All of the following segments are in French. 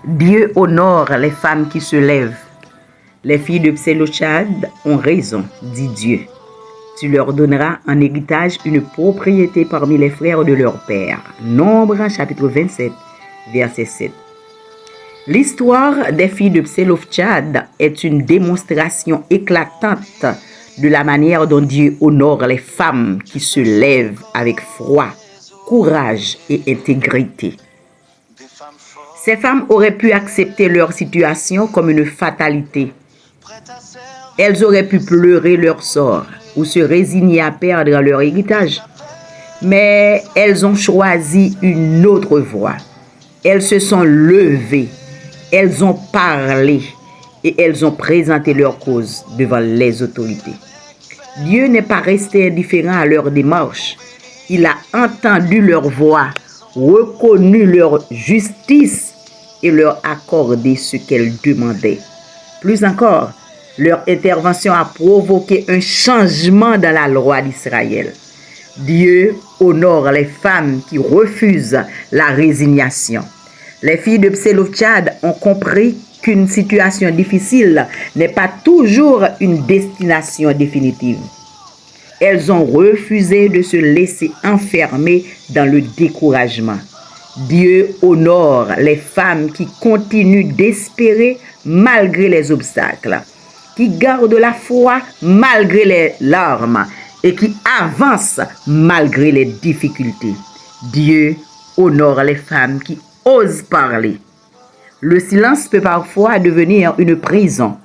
Dieu honore les femmes qui se lèvent. Les filles de Tselophkhad ont raison, dit Dieu. Tu leur donneras en héritage une propriété parmi les frères de leur père. Nombre chapitre 27, verset 7. L'histoire des filles de Tselophkhad est une démonstration éclatante de la manière dont Dieu honore les femmes qui se lèvent avec foi, courage et intégrité. Ces femmes auraient pu accepter leur situation comme une fatalité. Elles auraient pu pleurer leur sort ou se résigner à perdre leur héritage. Mais elles ont choisi une autre voie. Elles se sont levées, elles ont parlé et elles ont présenté leur cause devant les autorités. Dieu n'est pas resté indifférent à leur démarche. Il a entendu leur voix, reconnu leur justice et leur accordé ce qu'elles demandaient. Plus encore, leur intervention a provoqué un changement dans la loi d'Israël. Dieu honore les femmes qui refusent la résignation. Les filles de Tselophkhad ont compris qu'une situation difficile n'est pas toujours une destination définitive. Elles ont refusé de se laisser enfermer dans le découragement. Dieu honore les femmes qui continuent d'espérer malgré les obstacles, qui gardent la foi malgré les larmes et qui avancent malgré les difficultés. Dieu honore les femmes qui osent parler. Le silence peut parfois devenir une prison.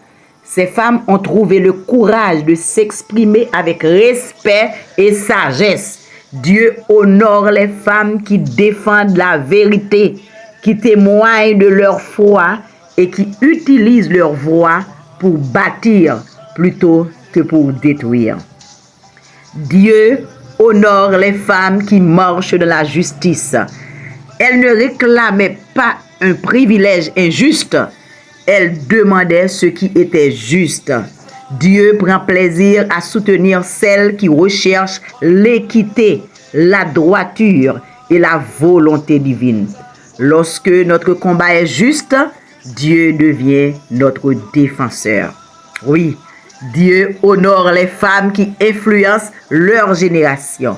Ces femmes ont trouvé le courage de s'exprimer avec respect et sagesse. Dieu honore les femmes qui défendent la vérité, qui témoignent de leur foi et qui utilisent leur voix pour bâtir plutôt que pour détruire. Dieu honore les femmes qui marchent dans la justice. Elles ne réclamaient pas un privilège injuste, elles demandaient ce qui était juste. Dieu prend plaisir à soutenir celles qui recherchent l'équité, la droiture et la volonté divine. Lorsque notre combat est juste, Dieu devient notre défenseur. Oui, Dieu honore les femmes qui influencent leur génération.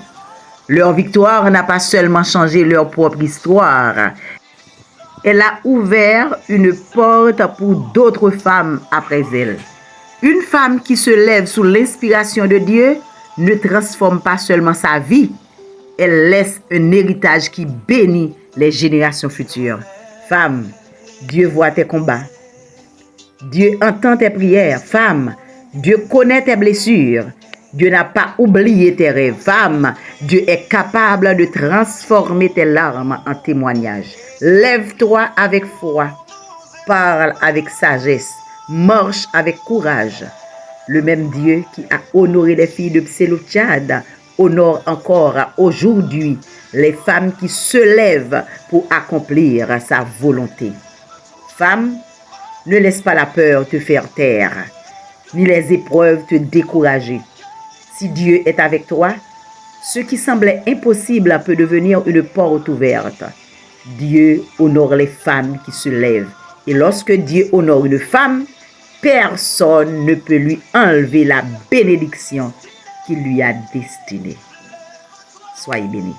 Leur victoire n'a pas seulement changé leur propre histoire, elle a ouvert une porte pour d'autres femmes après elle. Une femme qui se lève sous l'inspiration de Dieu ne transforme pas seulement sa vie, elle laisse un héritage qui bénit les générations futures. Femme, Dieu voit tes combats. Dieu entend tes prières. Femme, Dieu connaît tes blessures. Dieu n'a pas oublié tes rêves. Femme, Dieu est capable de transformer tes larmes en témoignages. Lève-toi avec foi. Parle avec sagesse. Marche avec courage. Le même Dieu qui a honoré les filles de Tselophkhad honore encore aujourd'hui les femmes qui se lèvent pour accomplir sa volonté. Femme, ne laisse pas la peur te faire taire, ni les épreuves te décourager. Si Dieu est avec toi, ce qui semblait impossible peut devenir une porte ouverte. Dieu honore les femmes qui se lèvent. Et lorsque Dieu honore une femme, personne ne peut lui enlever la bénédiction qu'il lui a destinée. Soyez bénis.